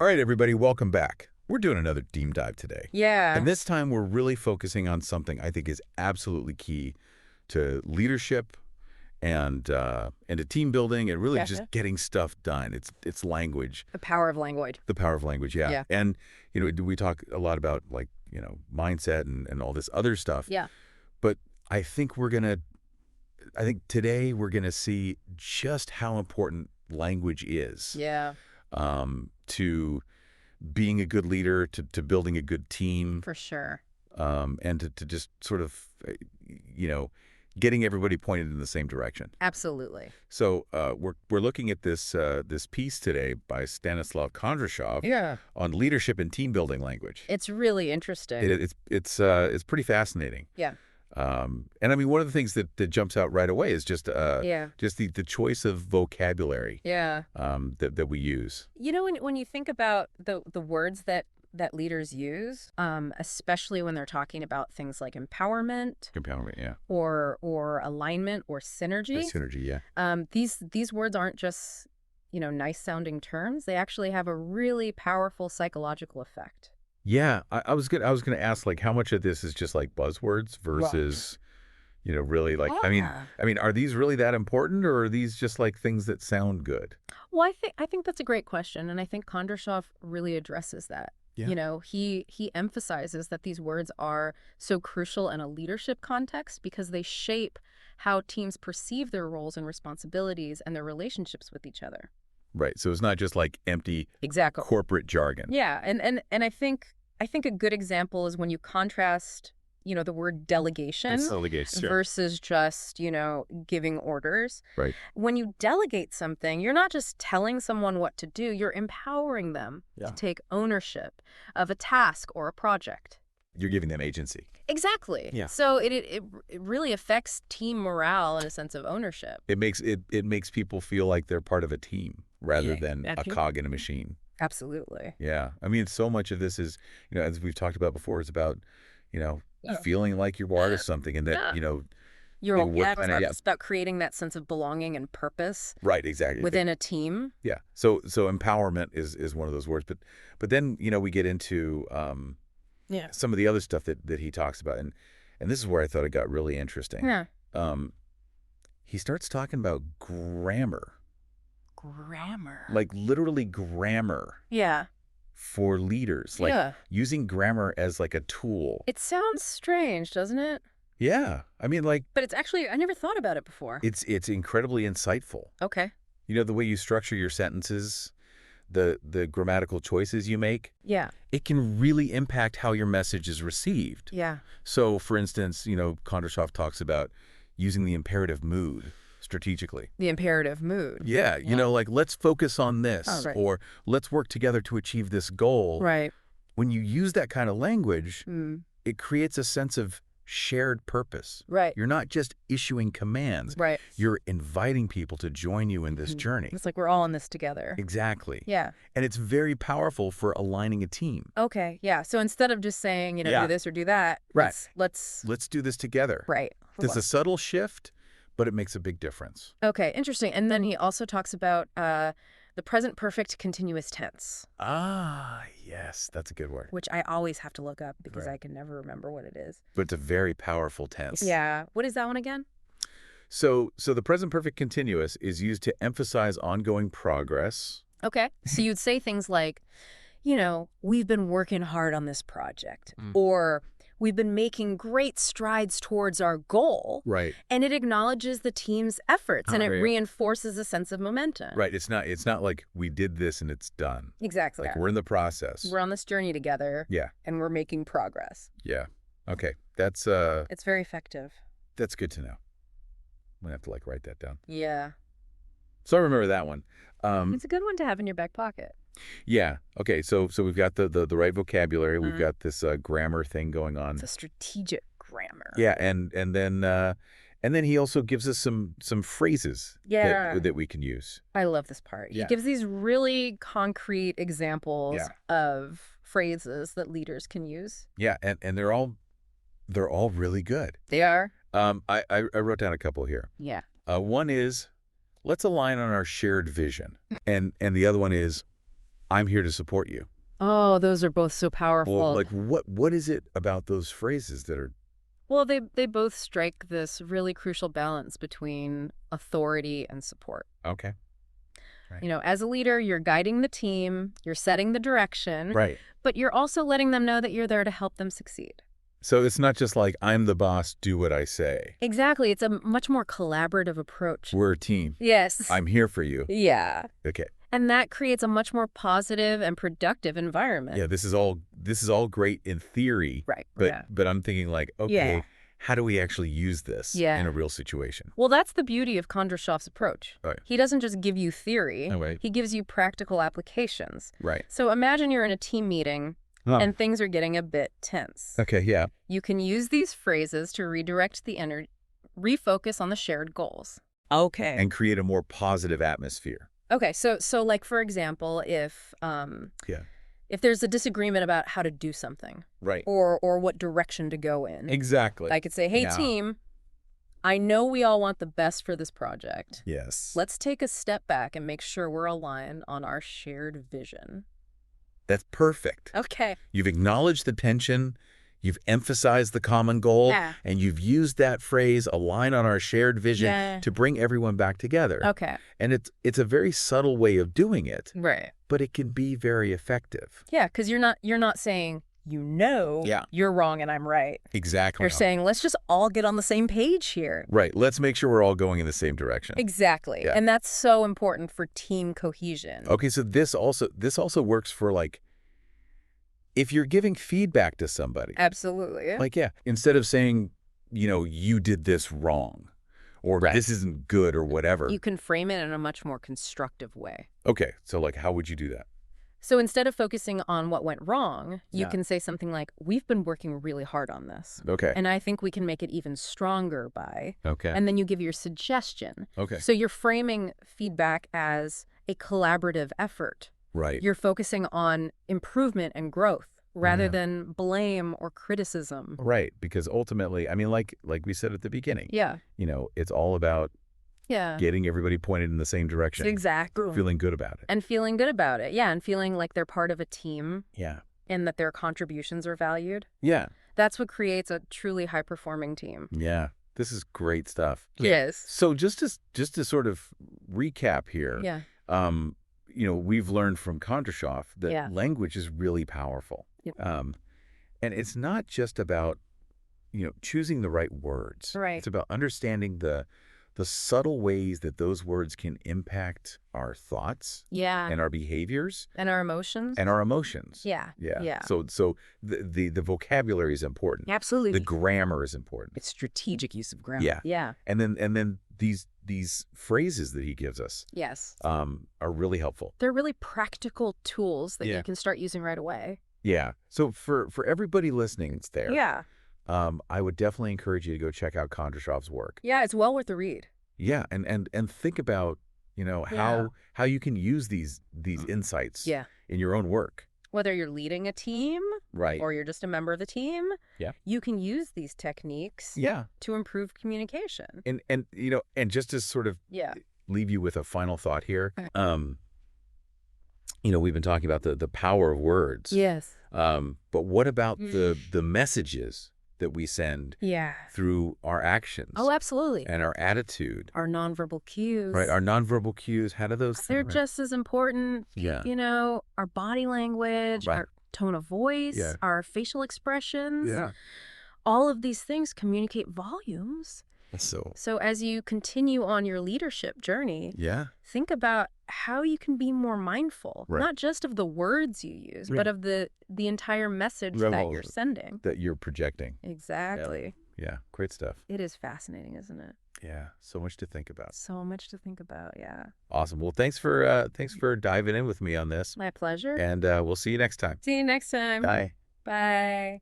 All right, everybody, welcome back. We're doing another deep dive today. Yeah. And this time we're really focusing on something I think is absolutely key to leadership and to team building and really just getting stuff done. It's language. The power of language. The power of language, yeah. Yeah. And, we talk a lot about mindset and all this other stuff. Yeah. But I think today we're going to see just how important language is. Yeah. To being a good leader, to building a good team. For sure. And to just sort of, getting everybody pointed in the same direction. Absolutely. So we're looking at this piece today by Stanислав Kondrashov on leadership and team building language. It's really interesting. It's pretty fascinating. Yeah. And I mean, one of the things that jumps out right away is just the choice of vocabulary. Yeah. That we use. When you think about the words that leaders use, especially when they're talking about things like empowerment, yeah, or alignment or synergy. Synergy, yeah. These words aren't just nice sounding terms. They actually have a really powerful psychological effect. Yeah, I was gonna ask, like, how much of this is just like buzzwords versus, really like, I mean, are these really that important, or are these just like things that sound good? Well, I think that's a great question, and I think Kondrashov really addresses that. Yeah. He emphasizes that these words are so crucial in a leadership context because they shape how teams perceive their roles and responsibilities and their relationships with each other. Right. So it's not just like empty corporate jargon. Yeah. And I think a good example is when you contrast, the word delegation versus just, giving orders. Right. When you delegate something, you're not just telling someone what to do, you're empowering them to take ownership of a task or a project. You're giving them agency. Exactly. Yeah. So it really affects team morale and a sense of ownership. It makes people feel like they're part of a team rather than a cog in a machine. Absolutely. Yeah. I mean, so much of this is, as we've talked about before, is about, feeling like you're part of something and that, it's about creating that sense of belonging and purpose. Right, exactly. Within a team. Yeah. So empowerment is one of those words. But then, we get into some of the other stuff that he talks about. And this is where I thought it got really interesting. Yeah. He starts talking about grammar. Grammar. Like literally grammar. Yeah. For leaders. Like using grammar as like a tool. It sounds strange, doesn't it? Yeah. I mean, like. But it's actually, I never thought about it before. It's incredibly insightful. Okay. The way you structure your sentences, the grammatical choices you make. Yeah. It can really impact how your message is received. Yeah. So, for instance, Kondrashov talks about using the imperative mood strategically. The imperative mood. Yeah. Like, let's focus on this, or let's work together to achieve this goal. Right. When you use that kind of language, it creates a sense of shared purpose. Right. You're not just issuing commands. Right. You're inviting people to join you in this journey. It's like we're all in this together. Exactly. Yeah. And it's very powerful for aligning a team. Okay. Yeah. So instead of just saying, do this or do that, let's do this together. Right. There's a subtle shift, but it makes a big difference. Okay. Interesting. And then he also talks about the present perfect continuous tense. Ah, yes. That's a good word. Which I always have to look up because I can never remember what it is. But it's a very powerful tense. Yeah. What is that one again? So the present perfect continuous is used to emphasize ongoing progress. Okay. So you'd say things like, we've been working hard on this project. Or we've been making great strides towards our goal. Right. And it acknowledges the team's efforts and it reinforces a sense of momentum. Right. It's not like we did this and it's done. Exactly. Like we're in the process. We're on this journey together. Yeah. And we're making progress. Yeah. Okay. That's it's very effective. That's good to know. I'm gonna have to write that down. Yeah. So I remember that one. It's a good one to have in your back pocket. Yeah. Okay. So we've got the right vocabulary. We've got this grammar thing going on. It's a strategic grammar. Yeah, and then he also gives us some phrases that we can use. I love this part. Yeah. He gives these really concrete examples of phrases that leaders can use. Yeah, and they're all really good. They are. I wrote down a couple here. Yeah. One is, let's align on our shared vision, and the other one is, I'm here to support you. Oh, those are both so Well, powerful. like what is it about those phrases that are Well, they both strike this really crucial balance between authority and support. okay? Right. You know, as a leader, you're guiding the team, you're setting the direction, Right. but you're also letting them know that you're there to help them succeed. So it's not just like I'm the boss, do what I say. Exactly. It's a much more collaborative approach. We're a team. Yes. I'm here for you. Yeah. Okay. And that creates a much more positive and productive environment. Yeah, this is all great in theory. Right. But Yeah. but I'm thinking like, okay, Yeah. how do we actually use this Yeah. in a real situation? Well, that's the beauty of Kondrashov's approach. Right. He doesn't just give you theory. Oh, wait. He gives you practical applications. Right. So imagine you're in a team meeting Oh. and things are getting a bit tense. Okay, yeah. You can use these phrases to redirect the energy, refocus on the shared goals. Okay. And create a more positive atmosphere. Okay, so like for example, if there's a disagreement about how to do something Right. or what direction to go in, Exactly. I could say, "Hey Yeah. team, I know we all want the best for this project. Yes. Let's take a step back and make sure we're aligned on our shared vision." That's perfect. Okay. You've acknowledged the tension, you've emphasized the common goal, Yeah. and you've used that phrase, align on our shared vision, Yeah. to bring everyone back together. Okay. And it's a very subtle way of doing it, Right. but it can be very effective. Yeah, because you're not saying, Yeah. you're wrong and I'm right. Exactly. You're saying, let's just all get on the same page here. Right. Let's make sure we're all going in the same direction. Exactly. Yeah. And that's so important for team cohesion. Okay, so this also works for like if you're giving feedback to somebody. Absolutely. Like, yeah, instead of saying, you did this wrong or this isn't good or whatever. You can frame it in a much more constructive way. Okay, so like how would you do that? So instead of focusing on what went wrong, you Yeah. can say something like, we've been working really hard on this. Okay. And I think we can make it even stronger by. Okay. And then you give your suggestion. Okay. So you're framing feedback as a collaborative effort. Right. You're focusing on improvement and growth rather Yeah. than blame or criticism. Right, because ultimately, I mean, like we said at the beginning, Yeah. it's all about Yeah. getting everybody pointed in the same direction. Exactly. Feeling good about it. And feeling good about it. Yeah. And feeling like they're part of a team Yeah. and that their contributions are valued. Yeah. That's what creates a truly high-performing team. Yeah. This is great stuff. Yes. So just to sort of recap here, Yeah. we've learned from Kondrashov that Yeah. language is really powerful. Yep. And it's not just about, choosing the right words. Right. It's about understanding the subtle ways that those words can impact our thoughts Yeah. and our behaviors And our emotions. and our emotions. Yeah. Yeah. Yeah. So the vocabulary is important. Absolutely. The grammar is important. It's strategic use of grammar. Yeah. Yeah. And then these phrases that he gives us Yes. are really helpful. They're really practical tools that Yeah. you can start using right away. Yeah. So for everybody listening, it's there. Yeah. I would definitely encourage you to go check out Kondrashov's work. Yeah, it's well worth the read. Yeah, and think about, Yeah. how you can use these insights Yeah. in your own work. Whether you're leading a team Right. or you're just a member of the team, Yeah. you can use these techniques Yeah. to improve communication. And just to sort of Yeah. leave you with a final thought here, Okay. we've been talking about the power of words. Yes. But what about the messages that we send Yeah. through our actions Oh, absolutely. and our attitude? Our nonverbal cues. Right, our nonverbal cues, how do those They're things? just as important. Yeah. Our body language, Right. our tone of voice, Yeah. our facial expressions. Yeah. All of these things communicate volumes. So, So as you continue on your leadership journey, yeah. think about how you can be more mindful, Right. not just of the words you use, Right. but of the entire message Right. that you're sending. That you're projecting. Exactly. Yeah, great stuff. It is fascinating, isn't it? Yeah, so much to think about. So much to think about, yeah. Awesome. Well, thanks for diving in with me on this, My pleasure. and we'll see you next time. See you next time. Bye. Bye.